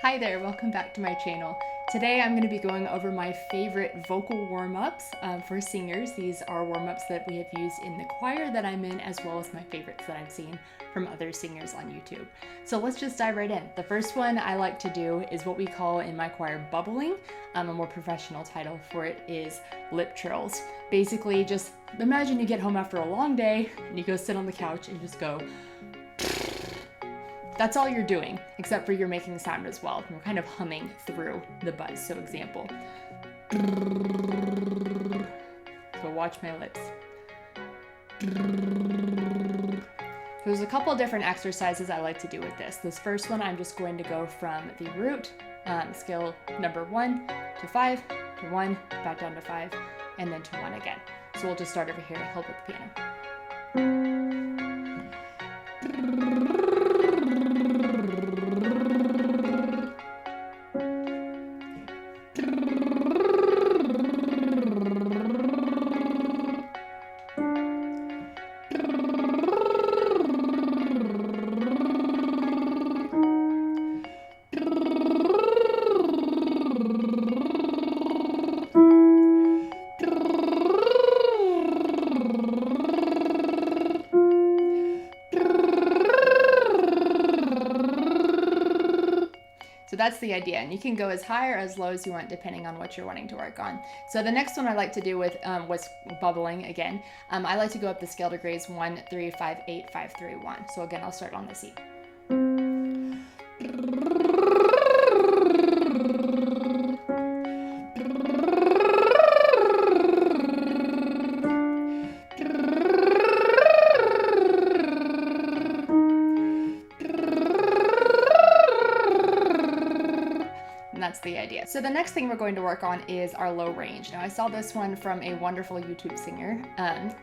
Hi there, welcome back to my channel. Today I'm going to be going over my favorite vocal warm-ups for singers. These are warm-ups that we have used in the choir that I'm in, as well as my favorites that I've seen from other singers on YouTube. So let's just dive right in. The first one I like to do is what we call in my choir bubbling. A more professional title for it is lip trills. Basically, just imagine you get home after a long day and you go sit on the couch and just go. That's all you're doing, except for you're making sound as well. You're kind of humming through the buzz. So example. So watch my lips. There's a couple different exercises I like to do with this. This first one, I'm just going to go from the root, scale number 1 to 5, to 1, back down to 5, and then to 1 again. So we'll just start over here, held with the piano. So that's the idea, and you can go as high or as low as you want depending on what you're wanting to work on. So the next one I like to do with what's bubbling again, I like to go up the scale degrees 1, 3, 5, 8, 5, 3, 1. So again, I'll start on the C. That's the idea. So the next thing we're going to work on is our low range. Now I saw this one from a wonderful YouTube singer,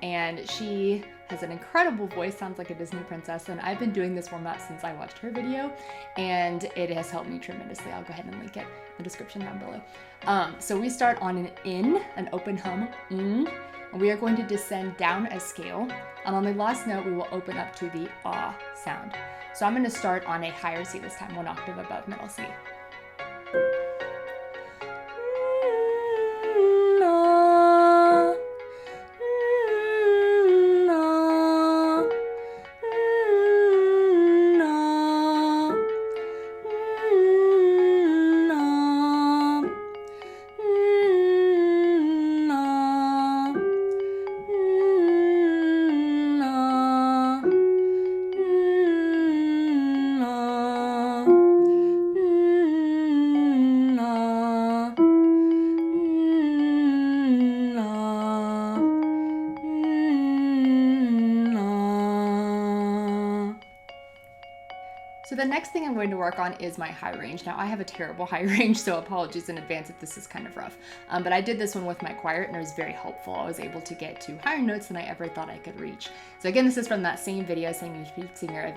and she has an incredible voice, sounds like a Disney princess, and I've been doing this warm-up since I watched her video, and it has helped me tremendously. I'll go ahead and link it in the description down below. So we start on an in, an open hum, and we are going to descend down a scale, and on the last note we will open up to the ah sound. So I'm going to start on a higher C this time, 1 octave above middle C. So the next thing I'm going to work on is my high range. Now I have a terrible high range, so apologies in advance if this is kind of rough. But I did this one with my choir and it was very helpful. I was able to get to higher notes than I ever thought I could reach. So again, this is from that same video, same YouTube singer,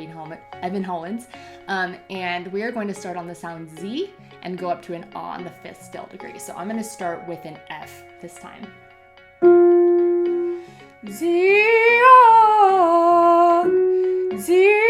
Evan Hollins. And we are going to start on the sound Z and go up to an ah on the 5th scale degree. So I'm going to start with an F this time. Z, ah, Z,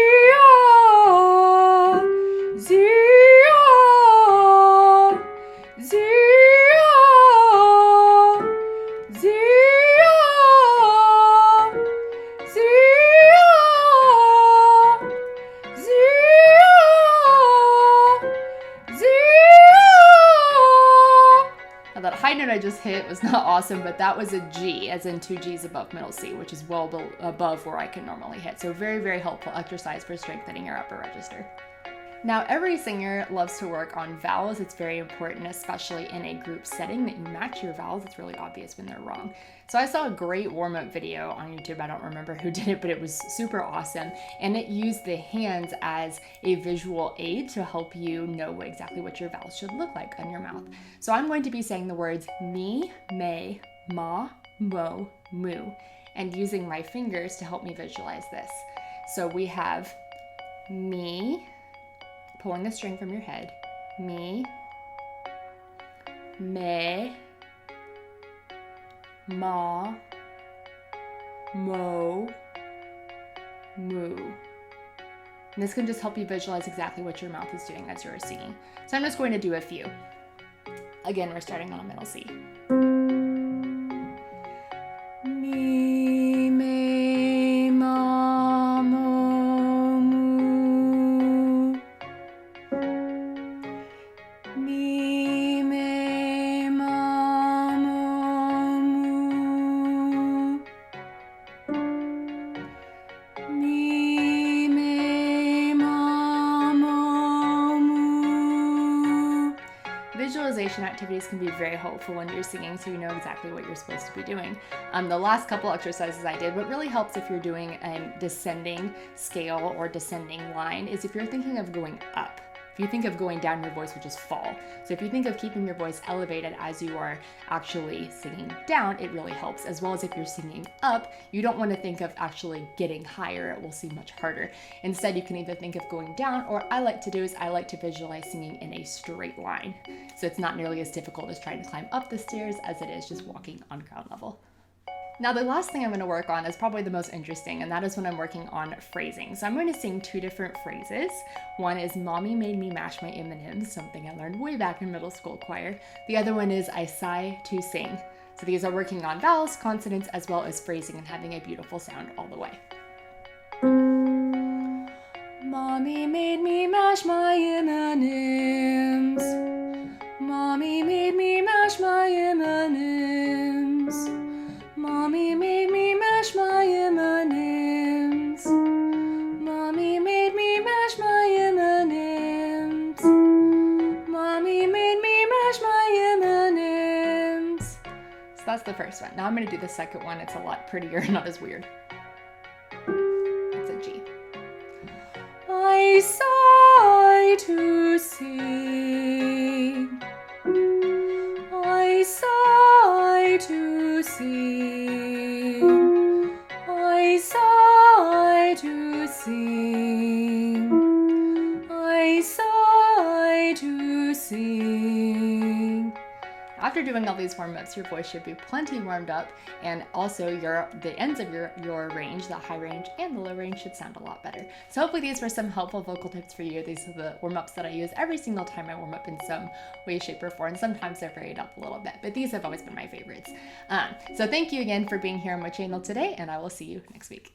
that high note I just hit was not awesome, but that was a G, as in 2 G's above middle C, which is well above where I can normally hit. So very, very helpful exercise for strengthening your upper register. Now, every singer loves to work on vowels. It's very important, especially in a group setting, that you match your vowels. It's really obvious when they're wrong. So I saw a great warm-up video on YouTube. I don't remember who did it, but it was super awesome. And it used the hands as a visual aid to help you know exactly what your vowels should look like on your mouth. So I'm going to be saying the words me, may, ma, mo, mu, and using my fingers to help me visualize this. So we have me, pulling a string from your head, me, may, ma, mo, mu. And this can just help you visualize exactly what your mouth is doing as you're singing. So I'm just going to do a few. Again, we're starting on a middle C. Mi, me, ma, mo, mu. Mi, me, ma, mo, mu. Mi, me, ma, mo, mu. Visualization activities can be very helpful when you're singing, so you know exactly what you're supposed to be doing. The last couple exercises I did, what really helps if you're doing a descending scale or descending line is if you're thinking of going up. If you think of going down, your voice will just fall. So if you think of keeping your voice elevated as you are actually singing down, it really helps. As well as if you're singing up, you don't want to think of actually getting higher. It will seem much harder. Instead, you can either think of going down, or I like to do is I like to visualize singing in a straight line. So it's not nearly as difficult as trying to climb up the stairs as it is just walking on ground level. Now the last thing I'm going to work on is probably the most interesting, and that is when I'm working on phrasing. So I'm going to sing two different phrases. One is Mommy made me mash my M&Ms, something I learned way back in middle school choir. The other one is I sigh to sing. So these are working on vowels, consonants, as well as phrasing and having a beautiful sound all the way. Mommy made me mash my M&Ms. Mommy made me mash my M&Ms. Mommy made me mash my M&Ms. Mommy made me mash my M&Ms. Mommy made me mash my M&Ms. So that's the first one. Now I'm going to do the second one. It's a lot prettier, not as weird. It's a G. I sigh to sing. I sigh to sing. I sigh to sing. I sigh to sing. After doing all these warm-ups, your voice should be plenty warmed up, and also the ends of your range, the high range and the low range, should sound a lot better. So hopefully these were some helpful vocal tips for you. These are the warm-ups that I use every single time I warm up in some way, shape, or form. Sometimes they're varied up a little bit, but these have always been my favorites. So thank you again for being here on my channel today, and I will see you next week.